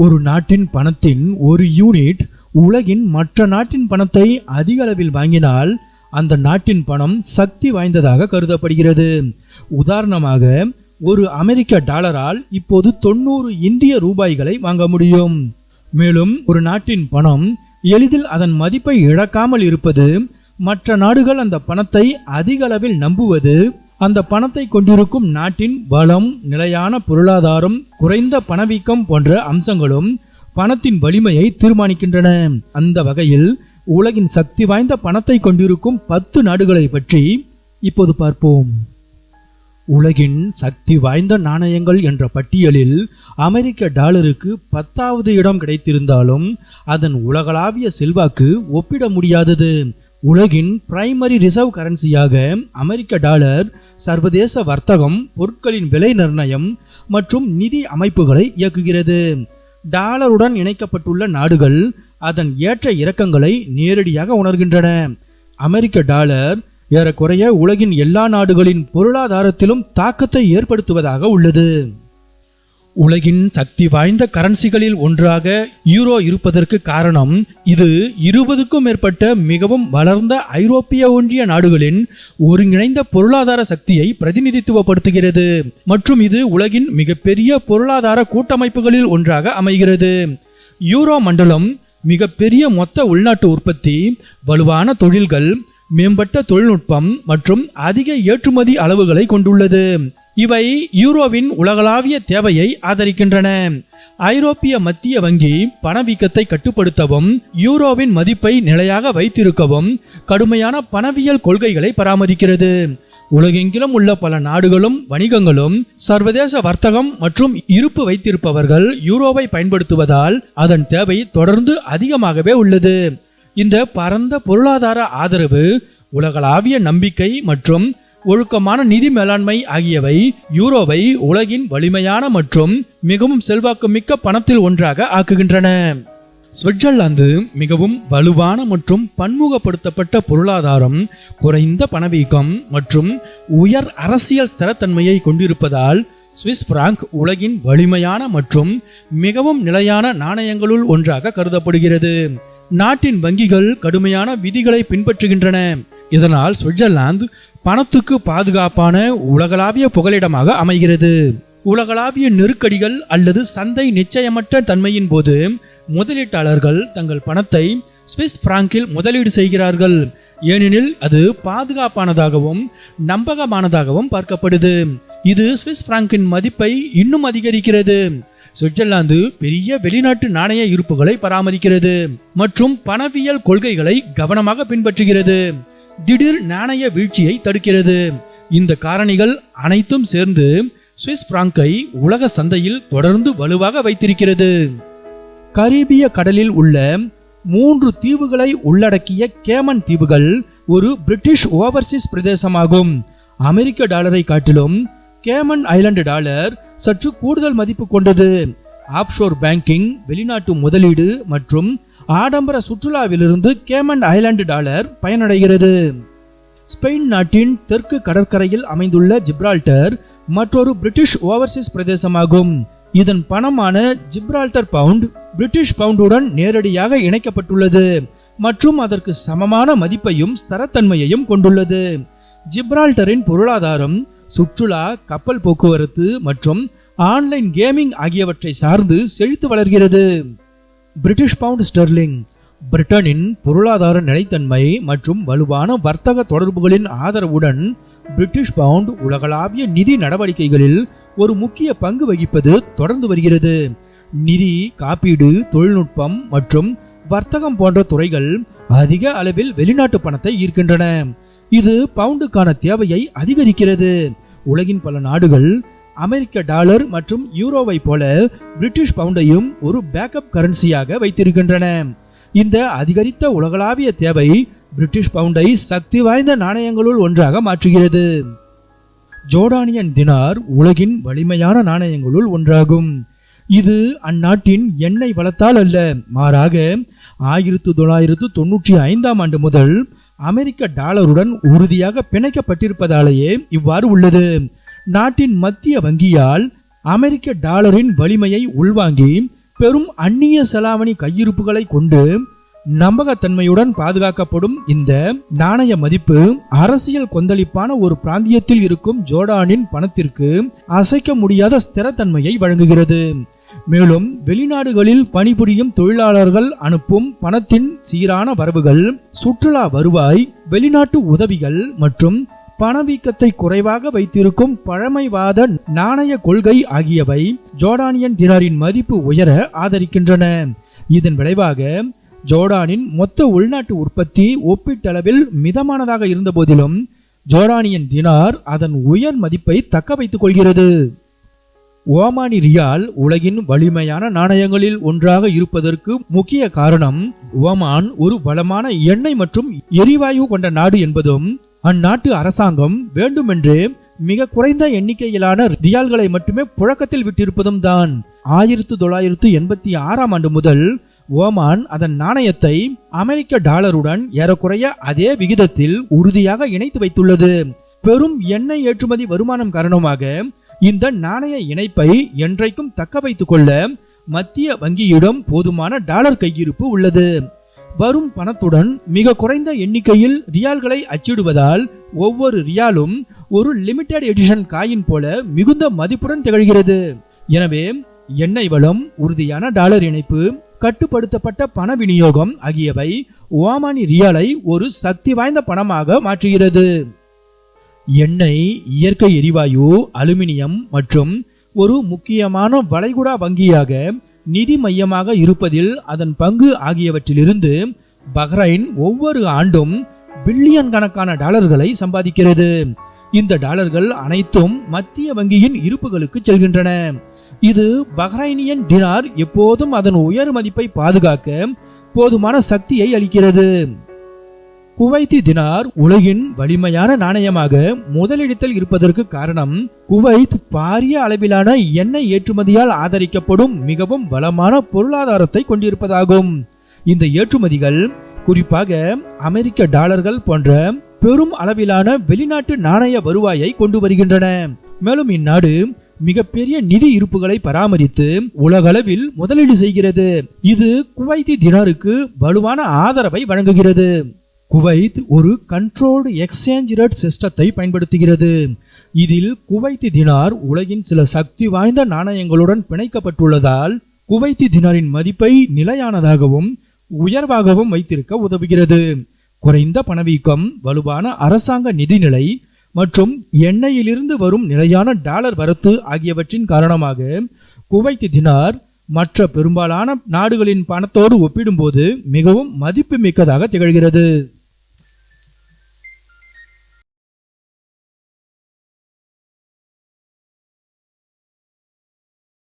ஒரு நாட்டின் பணத்தின் ஒரு யூனிட் உலகின் மற்ற நாட்டின் பணத்தை அதிக அளவில் வாங்கினால் அந்த நாட்டின் பணம் சக்தி வாய்ந்ததாக கருதப்படுகிறது. உதாரணமாக, ஒரு அமெரிக்க டாலரால் இப்போது 90 இந்திய ரூபாய்களை வாங்க முடியும். மேலும் ஒரு நாட்டின் பணம் எளிதில் அதன் மதிப்பை இழக்காமல் இருப்பது, மற்ற நாடுகள் அந்த பணத்தை அதிக அளவில் நம்புவது, அந்த பணத்தை கொண்டிருக்கும் நாட்டின் வளம், நிலையான பொருளாதாரம், குறைந்த பணவீக்கம் போன்ற அம்சங்களும் பணத்தின் வலிமையை தீர்மானிக்கின்றன. அந்த வகையில் உலகின் சக்தி வாய்ந்த பணத்தை கொண்டிருக்கும் 10 நாடுகளை பற்றி இப்போது பார்ப்போம். உலகின் சக்தி வாய்ந்த நாணயங்கள் என்ற பட்டியலில் அமெரிக்க டாலருக்கு 10வது இடம் கிடைத்திருந்தாலும் அதன் உலகளாவிய செல்வாக்கு ஒப்பிட முடியாதது. உலகின் பிரைமரி ரிசர்வ் கரன்சியாக அமெரிக்க டாலர் சர்வதேச வர்த்தகம், பொருட்களின் விலை நிர்ணயம் மற்றும் நிதி அமைப்புகளை இயக்குகிறது. டாலருடன் இணைக்கப்பட்டுள்ள நாடுகள் அதன் ஏற்ற இறக்கங்களை நேரடியாக உணர்கின்றன. அமெரிக்க டாலர் ஏறக்குறைய உலகின் எல்லா நாடுகளின் பொருளாதாரத்திலும் தாக்கத்தை ஏற்படுத்துவதாக உள்ளது. உலகின் சக்தி வாய்ந்த கரன்சிகளில் ஒன்றாக யூரோ இருப்பதற்கு காரணம், இது 20க்கும் மேற்பட்ட மிகவும் வளர்ந்த ஐரோப்பிய ஒன்றிய நாடுகளின் ஒருங்கிணைந்த பொருளாதார சக்தியை பிரதிநிதித்துவப்படுத்துகிறது மற்றும் இது உலகின் மிகப்பெரிய பொருளாதார கூட்டமைப்புகளில் ஒன்றாக அமைகிறது. யூரோ மண்டலம் மிகப்பெரிய மொத்த உள்நாட்டு உற்பத்தி, வலுவான தொழில்கள், மேம்பட்ட தொழில்நுட்பம் மற்றும் அதிக ஏற்றுமதி அளவுகளை கொண்டுள்ளது. இவை யூரோவின் உலகளாவிய தேவையை ஆதரிக்கின்றன. ஐரோப்பிய மத்திய வங்கி பணவீக்கத்தை கட்டுப்படுத்தவும் யூரோவின் மதிப்பை நிலையாக வைத்திருக்கவும் கடுமையான பணவியல் கொள்கைகளை பராமரிக்கிறது. உலகெங்கிலும் உள்ள பல நாடுகளும் வணிகங்களும் சர்வதேச வர்த்தகம் மற்றும் இருப்பு வைத்திருப்பவர்கள் யூரோவை பயன்படுத்துவதால் அதன் தேவை தொடர்ந்து அதிகமாகவே உள்ளது. இந்த பரந்த பொருளாதார ஆதரவு, உலகளாவிய நம்பிக்கை மற்றும் ஒழுக்கமான நிதி மேலாண்மை ஆகியவை யூரோவை உலகின் வலிமையான மற்றும் மிகவும் செல்வாக்குமிக்க பணத்தில் ஒன்றாக ஆக்குகின்றன. சுவிட்சர்லாந்து மிகவும் வலுவான மற்றும் பன்முகப்படுத்தப்பட்ட பொருளாதாரம், குறைந்த பணவீக்கம் மற்றும் உயர் அரசியல் ஸ்திரத்தன்மையை கொண்டிருப்பதால் சுவிஸ் பிராங்க் உலகின் வலிமையான மற்றும் மிகவும் நிலையான நாணயங்களுள் ஒன்றாக கருதப்படுகிறது. நாட்டின் வங்கிகள் கடுமையான விதிகளை பின்பற்றுகின்றன. இதனால் சுவிட்சர்லாந்து பணத்துக்கு பாதுகாப்பான உலகளாவிய புகலிடமாக அமைகிறது. உலகளாவிய நெருக்கடிகள் அல்லது சந்தை நிச்சயமற்ற தன்மையின் போது முதலீட்டாளர்கள் தங்கள் பணத்தை சுவிஸ் பிராங்கில் முதலீடு செய்கிறார்கள், ஏனெனில் அது பாதுகாப்பானதாகவும் நம்பகமானதாகவும் பார்க்கப்படுது. இது சுவிஸ் பிராங்கின் மதிப்பை இன்னும் அதிகரிக்கிறது. சுவிட்சர்லாந்து பெரிய வெளிநாட்டு நாணய இருப்புகளை பராமரிக்கிறது மற்றும் பணவியல் கொள்கைகளை கவனமாக பின்பற்றுகிறது. திடீர் நாணய வீழ்ச்சியை தடுக்கிறது. இந்த காரணிகள் அனைத்தும் சேர்ந்து சுவிஸ் பிராங்கை உலக சந்தையில் தொடர்ந்து வலுவாக வைத்திருக்கிறது. கரீபிய கடலில் உள்ள 3 தீவுகளை உள்ளடக்கிய கேமன் தீவுகள் ஒரு பிரிட்டிஷ் ஓவர்சீஸ் பிரதேசமாகும். அமெரிக்க டாலரை காட்டிலும் கேமன் ஐலண்ட் டாலர் சற்று கூடுதல் மதிப்பு கொண்டது. ஆப்ஷோர் பேங்கிங், வெளிநாட்டு முதலீடு மற்றும் ஆடம்பர சுற்றுலாவிலிருந்து கேமன் ஐலண்ட் டாலர் பயனடைகிறது. ஸ்பெயின் நாட்டின் தெற்கு கடற்கரையில் அமைந்துள்ள ஜிப்ரால்டர் மற்றொரு பிரிட்டிஷ் ஓவர்சீஸ் பிரதேசமாகும். இதன் பணமான ஜிப்ரால்டர் பவுண்ட் பிரிட்டிஷ் பவுண்டுடன் நேரடியாக இணைக்கப்பட்டுள்ளது மற்றும் அதற்கு சமமான மதிப்பையும் ஸ்திரத்தன்மையையும் கொண்டுள்ளது. ஜிப்ரால்டரின் பொருளாதாரம் சுற்றுலா, கப்பல் போக்குவரத்து மற்றும் ஆன்லைன் கேமிங் ஆகியவற்றை சார்ந்து செழித்து வளர்கிறது. பிரிட்டிஷ் பவுண்ட் ஸ்டெர்லிங் பிரிட்டனின் பொருளாதார நிலைத்தன்மை மற்றும் வலுவான வர்த்தக தொடர்புகளின் ஆதரவுடன் பிரிட்டிஷ் பவுண்ட் உலகளாவிய நிதி நடவடிக்கைகளில் ஒரு முக்கிய பங்கு வகிப்பது தொடர்ந்து வருகிறது. நிதி, காப்பீடு, தொழில்நுட்பம் மற்றும் வர்த்தகம் போன்ற துறைகள் அதிக அளவில் வெளிநாட்டு பணத்தை ஈர்க்கின்றன. இது பவுண்டுக்கான தேவையை அதிகரிக்கிறது. உலகின் பல நாடுகள் அமெரிக்க டாலர் மற்றும் யூரோவை போல பிரிட்டிஷ் பவுண்டையும் ஒரு பேக்கப் கரன்சியாக வைத்திருக்கின்றன. இந்த அதிகரித்த உலகளாவிய தேவை பிரிட்டிஷ் பவுண்டை சக்தி வாய்ந்த நாணயங்களுள் ஒன்றாக மாற்றுகிறது. ஜோர்டானியன் தினார் உலகின் வலிமையான நாணயங்களுள் ஒன்றாகும். இது அந்நாட்டின் எண்ணெய் வளத்தால் அல்ல, மாறாக 1995ஆம் ஆண்டு முதல் அமெரிக்க டாலருடன் உறுதியாக பிணைக்கப்பட்டிருப்பதாலேயே இவ்வாறு உள்ளது. நாட்டின் மத்திய வங்கியால் அமெரிக்க டாலரின் வலிமையை உள்வாங்கி பெரும் அந்நிய செலாவணி கையிருப்புகளை கொண்டு நம்பகத்தன்மையுடன் பாதுகாக்கப்படும் இந்த நாணய மதிப்பு அரசியல் கொந்தளிப்பான ஒரு பிராந்தியத்தில் இருக்கும் ஜோர்டானின் பணத்திற்கு அசைக்க முடியாத ஸ்திரத்தன்மையை வழங்குகிறது. மேலும் வெளிநாடுகளில் பணிபுரியும் தொழிலாளர்கள் அனுப்பும் பணத்தின் சீரான வரவுகள், சுற்றுலா வருவாய், வெளிநாட்டு உதவிகள் மற்றும் பணவீக்கத்தை குறைவாக வைத்திருக்கும் பழமைவாத நாணய கொள்கை ஆகியவை ஜோர்டானியன் தினாரின் மதிப்பு உயர ஆதரிக்கின்றன. இதன் விளைவாக ஜோர்டானின் மொத்த உள்நாட்டு உற்பத்தி ஒப்பீட்டளவில் மிதமானதாக இருந்த போதிலும் ஜோர்டானியன் தினார் அதன் உயர் மதிப்பை தக்க வைத்துக் கொள்கிறது. ஓமானி ரியால் உலகின் வலிமையான நாணயங்களில் ஒன்றாக இருப்பதற்கு முக்கிய காரணம் ஓமான் ஒரு வளமான எண்ணெய் மற்றும் எரிவாயு கொண்ட நாடு என்பதும், அந்நாட்டு அரசாங்கம் வேண்டுமென்றே மிக குறைந்த எண்ணிக்கையிலான ரியால்களை மட்டுமே புழக்கத்தில் விட்டிருப்பதும் தான். 1986 ஆண்டு முதல் ஓமான் அதன் நாணயத்தை அமெரிக்க டாலருடன் ஏறக்குறைய அதே விகிதத்தில் உறுதியாக இணைத்து வைத்துள்ளது. பெரும் எண்ணெய் ஏற்றுமதி வருமானம் காரணமாக இந்த நாணய இணைப்பை என்றைக்கும் தக்க வைத்துக் கொள்ள மத்திய வங்கியிடம் போதுமான டாலர் கையிருப்பு உள்ளது. வரும் பணத்துடன் மிக குறைந்த எண்ணிக்கையில் ரியால்களை அச்சிடுவதால் ஒவ்வொரு ரியாலும் ஒரு லிமிடெட் எடிஷன் காயின் போல மிகுந்த மதிப்புடன் திகழ்கிறது. எனவே எண்ணெய் வளம், உறுதியான டாலர் இணைப்பு, கட்டுப்படுத்தப்பட்ட பண விநியோகம் ஆகியவை ஓமானி ரியாலை ஒரு சக்தி வாய்ந்த பணமாக மாற்றுகிறது. எண்ணெய், இயற்கை எரிவாயு, அலுமினியம் மற்றும் ஒரு முக்கியமான வளைகுடா வங்கியாக நிதி மையமாக இருப்பதில் அதன் பங்கு ஆகியவற்றிலிருந்து பஹ்ரைன் ஒவ்வொரு ஆண்டும் பில்லியன் கணக்கான டாலர்களை சம்பாதிக்கிறது. இந்த டாலர்கள் அனைத்தும் மத்திய வங்கியின் இருப்புகளுக்கு செல்கின்றன. இது பஹ்ரைனியன் டினார் எப்போதும் அதன் உயர் மதிப்பை பாதுகாக்க போதுமான சக்தியை அளிக்கிறது. குவைத்தி தினார் உலகின் வலிமையான நாணயமாக முதலிடத்தில் இருப்பதற்கு காரணம் குவைத் பாரிய அளவிலான எண்ணெய் ஏற்றுமதியால் ஆதரிக்கப்படும் மிகவும் வளமான பொருளாதாரத்தை கொண்டிருப்பதாகும். இந்த ஏற்றுமதிகள் குறிப்பாக அமெரிக்க டாலர்கள் போன்ற பெரும் அளவிலான வெளிநாட்டு நாணய வருவாயை கொண்டு வருகின்றன. மேலும் இந்நாடு மிகப்பெரிய நிதி இருப்புகளை பராமரித்து உலகளவில் முதலீடு செய்கிறது. இது குவைத்தி தினாருக்கு வலுவான ஆதரவை வழங்குகிறது. குவைத் ஒரு கண்ட்ரோல்டு எக்ஸ்சேஞ்ச் ரேட் சிஸ்டத்தை பயன்படுத்துகிறது. இதில் குவைத்தி தினார் உலகின் சில சக்தி வாய்ந்த நாணயங்களுடன் பிணைக்கப்பட்டுள்ளதால் குவைத்தி தினாரின் மதிப்பை நிலையானதாகவும் உயர்வாகவும் வைத்திருக்க உதவுகிறது. குறைந்த பணவீக்கம், வலுவான அரசாங்க நிதிநிலை மற்றும் எண்ணெயிலிருந்து வரும் நிலையான டாலர் வரத்து ஆகியவற்றின் காரணமாக குவைத்தி தினார் மற்ற பெரும்பாலான நாடுகளின் பணத்தோடு ஒப்பிடும்போது மிகவும் மதிப்பு மிக்கதாக திகழ்கிறது.